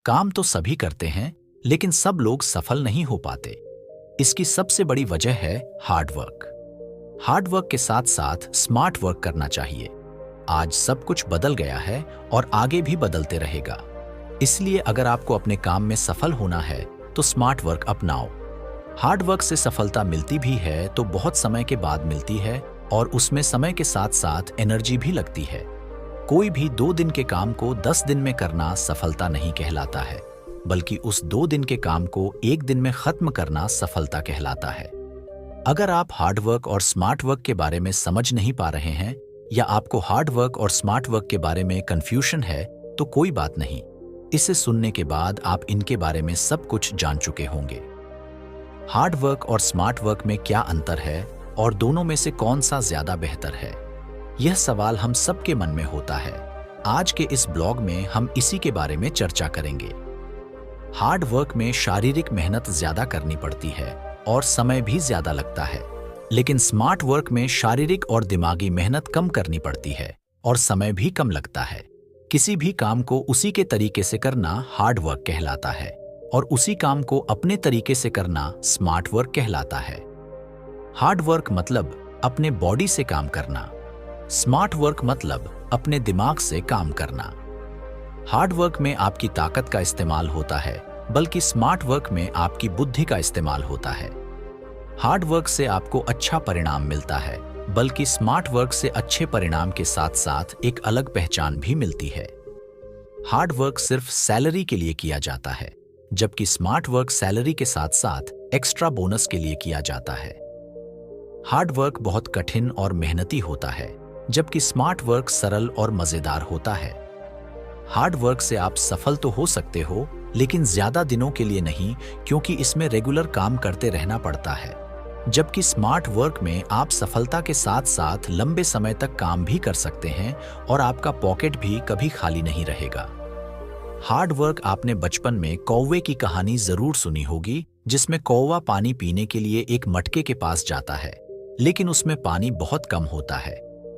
काम तो सभी करते हैं, लेकिन सब लोग सफल नहीं हो पाते। इसकी सबसे बड़ी वजह है हार्ड वर्क। हार्ड वर्क के साथ साथ स्मार्ट वर्क करना चाहिए। आज सब कुछ बदल गया है और आगे भी बदलते रहेगा। इसलिए अगर आपको अपने काम में सफल होना है तो स्मार्ट वर्क अपनाओ। हार्ड वर्क से सफलता मिलती भी है तो बहुत समय के बाद मिलती है, और उसमें समय के साथ साथ एनर्जी भी लगती है। कोई भी 2 दिन के काम को 10 दिन में करना सफलता नहीं कहलाता है, बल्कि उस 2 दिन के काम को 1 दिन में खत्म करना सफलता कहलाता है। अगर आप हार्ड वर्क और स्मार्ट वर्क के बारे में समझ नहीं पा रहे हैं, या आपको हार्ड वर्क और स्मार्ट वर्क के बारे में कंफ्यूजन है, तो कोई बात नहीं। इसे सुनने के बाद आप इनके बारे में सब कुछ जान चुके होंगे। हार्ड वर्क और स्मार्ट वर्क में क्या अंतर है और दोनों में से कौन सा ज्यादा बेहतर है, यह सवाल हम सबके मन में होता है। आज के इस ब्लॉग में हम इसी के बारे में चर्चा करेंगे। हार्ड वर्क में शारीरिक मेहनत ज्यादा करनी पड़ती है और समय भी ज्यादा लगता है, लेकिन स्मार्ट वर्क में शारीरिक और दिमागी मेहनत कम करनी पड़ती है और समय भी कम लगता है। किसी भी काम को उसी के तरीके से करना हार्ड वर्क कहलाता है, और उसी काम को अपने तरीके से करना स्मार्ट वर्क कहलाता है। हार्ड वर्क मतलब अपने बॉडी से काम करना, स्मार्ट वर्क मतलब अपने दिमाग से काम करना। हार्ड वर्क में आपकी ताकत का इस्तेमाल होता है, बल्कि स्मार्ट वर्क में आपकी बुद्धि का इस्तेमाल होता है। हार्ड वर्क से आपको अच्छा परिणाम मिलता है, बल्कि स्मार्ट वर्क से अच्छे परिणाम के साथ साथ एक अलग पहचान भी मिलती है। हार्ड वर्क सिर्फ सैलरी के लिए किया जाता है, जबकि स्मार्ट वर्क सैलरी के साथ साथ एक्स्ट्रा बोनस के लिए किया जाता है। हार्ड वर्क बहुत कठिन और मेहनती होता है, जबकि स्मार्ट वर्क सरल और मजेदार होता है। हार्ड वर्क से आप सफल तो हो सकते हो, लेकिन ज्यादा दिनों के लिए नहीं, क्योंकि इसमें रेगुलर काम करते रहना पड़ता है। जबकि स्मार्ट वर्क में आप सफलता के साथ साथ लंबे समय तक काम भी कर सकते हैं और आपका पॉकेट भी कभी खाली नहीं रहेगा। हार्ड वर्क आपने बचपन में कौवे की कहानी जरूर सुनी होगी, जिसमें कौवा पानी पीने के लिए एक मटके के पास जाता है, लेकिन उसमें पानी बहुत कम होता है।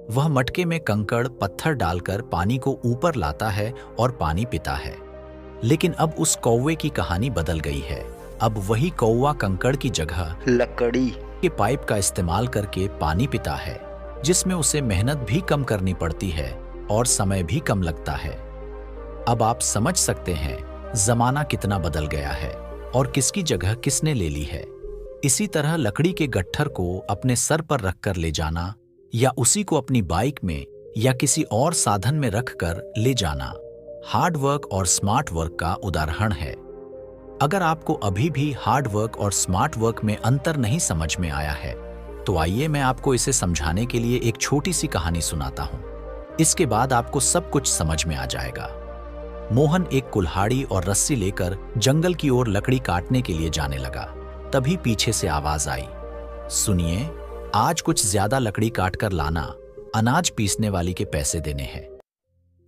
वह मटके में कंकड़ पत्थर डालकर पानी को ऊपर लाता है और पानी पीता है। लेकिन अब उस कौवे की कहानी बदल गई है। अब वही कौवा कंकड़ की जगह लकड़ी के पाइप का इस्तेमाल करके पानी पीता है, जिसमें उसे मेहनत भी कम करनी पड़ती है और समय भी कम लगता है। अब आप समझ सकते हैं जमाना कितना बदल गया है और किसकी जगह किसने ले ली है। इसी तरह लकड़ी के गट्ठर को अपने सर पर रखकर ले जाना, या उसी को अपनी बाइक में या किसी और साधन में रखकर ले जाना, हार्ड वर्क और स्मार्ट वर्क का उदाहरण है। अगर आपको अभी भी हार्ड वर्क और स्मार्ट वर्क में अंतर नहीं समझ में आया है, तो आइए मैं आपको इसे समझाने के लिए एक छोटी सी कहानी सुनाता हूँ। इसके बाद आपको सब कुछ समझ में आ जाएगा। मोहन एक कुल्हाड़ी और रस्सी लेकर जंगल की ओर लकड़ी काटने के लिए जाने लगा। तभी पीछे से आवाज आई, सुनिए, आज कुछ ज्यादा लकड़ी काट कर लाना, अनाज पीसने वाली के पैसे देने हैं।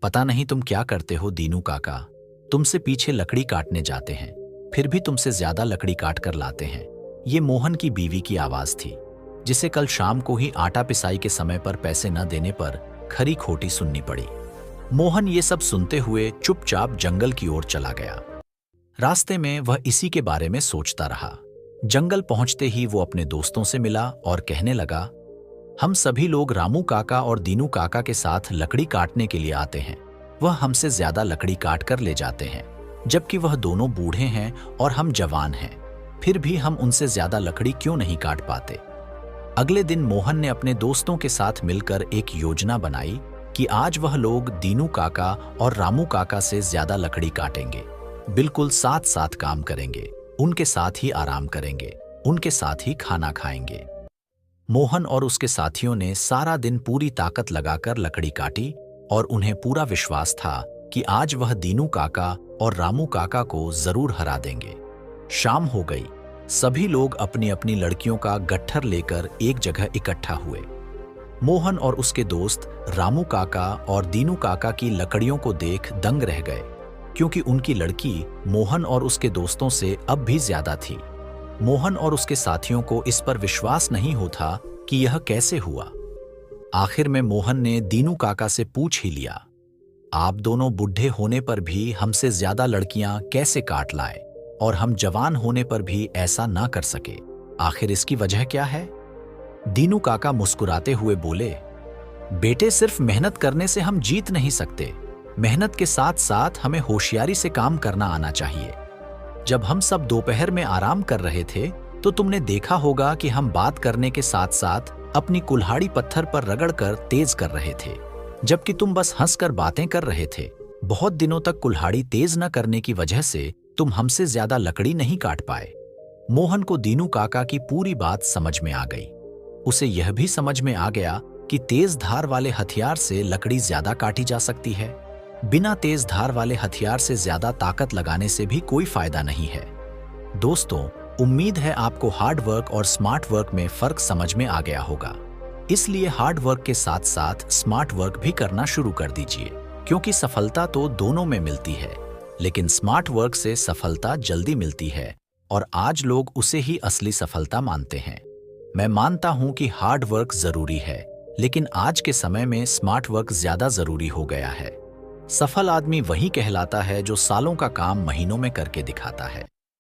पता नहीं तुम क्या करते हो दीनू काका, तुमसे पीछे लकड़ी काटने जाते हैं, फिर भी तुमसे ज्यादा लकड़ी काट कर लाते हैं। ये मोहन की बीवी की आवाज थी, जिसे कल शाम को ही आटा पिसाई के समय पर पैसे न देने पर खरी खोटी सुननी पड़ी। मोहन ये सब सुनते हुए चुपचाप जंगल की ओर चला गया। रास्ते में वह इसी के बारे में सोचता रहा। जंगल पहुंचते ही वो अपने दोस्तों से मिला और कहने लगा, हम सभी लोग रामू काका और दीनू काका के साथ लकड़ी काटने के लिए आते हैं। वह हमसे ज्यादा लकड़ी काट कर ले जाते हैं, जबकि वह दोनों बूढ़े हैं और हम जवान हैं। फिर भी हम उनसे ज्यादा लकड़ी क्यों नहीं काट पाते। अगले दिन मोहन ने अपने दोस्तों के साथ मिलकर एक योजना बनाई कि आज वह लोग दीनू काका और रामू काका से ज्यादा लकड़ी काटेंगे। बिल्कुल साथ साथ काम करेंगे, उनके साथ ही आराम करेंगे, उनके साथ ही खाना खाएंगे। मोहन और उसके साथियों ने सारा दिन पूरी ताकत लगाकर लकड़ी काटी और उन्हें पूरा विश्वास था कि आज वह दीनू काका और रामू काका को जरूर हरा देंगे। शाम हो गई। सभी लोग अपनी अपनी लड़कियों का गट्ठर लेकर एक जगह इकट्ठा हुए। मोहन और उसके दोस्त रामू काका और दीनू काका की लकड़ियों को देख दंग रह गए, क्योंकि उनकी लड़की मोहन और उसके दोस्तों से अब भी ज्यादा थी। मोहन और उसके साथियों को इस पर विश्वास नहीं होता कि यह कैसे हुआ। आखिर में मोहन ने दीनू काका से पूछ ही लिया, आप दोनों बूढ़े होने पर भी हमसे ज्यादा लड़कियां कैसे काट लाए और हम जवान होने पर भी ऐसा ना कर सके। आखिर इसकी वजह क्या है? दीनू काका मुस्कुराते हुए बोले, बेटे, सिर्फ मेहनत करने से हम जीत नहीं सकते। मेहनत के साथ साथ हमें होशियारी से काम करना आना चाहिए। जब हम सब दोपहर में आराम कर रहे थे तो तुमने देखा होगा कि हम बात करने के साथ साथ अपनी कुल्हाड़ी पत्थर पर रगड़कर तेज कर रहे थे, जबकि तुम बस हंसकर बातें कर रहे थे। बहुत दिनों तक कुल्हाड़ी तेज न करने की वजह से तुम हमसे ज्यादा लकड़ी नहीं काट पाए। मोहन को दीनू काका की पूरी बात समझ में आ गई। उसे यह भी समझ में आ गया कि तेज धार वाले हथियार से लकड़ी ज्यादा काटी जा सकती है। बिना तेज धार वाले हथियार से ज्यादा ताकत लगाने से भी कोई फायदा नहीं है। दोस्तों, उम्मीद है आपको हार्ड वर्क और स्मार्ट वर्क में फर्क समझ में आ गया होगा। इसलिए हार्ड वर्क के साथ साथ स्मार्ट वर्क भी करना शुरू कर दीजिए, क्योंकि सफलता तो दोनों में मिलती है, लेकिन स्मार्ट वर्क से सफलता जल्दी मिलती है और आज लोग उसे ही असली सफलता मानते हैं। मैं मानता हूं कि हार्ड वर्क जरूरी है, लेकिन आज के समय में स्मार्ट वर्क ज्यादा जरूरी हो गया है। सफल आदमी वही कहलाता है जो सालों का काम महीनों में करके दिखाता है।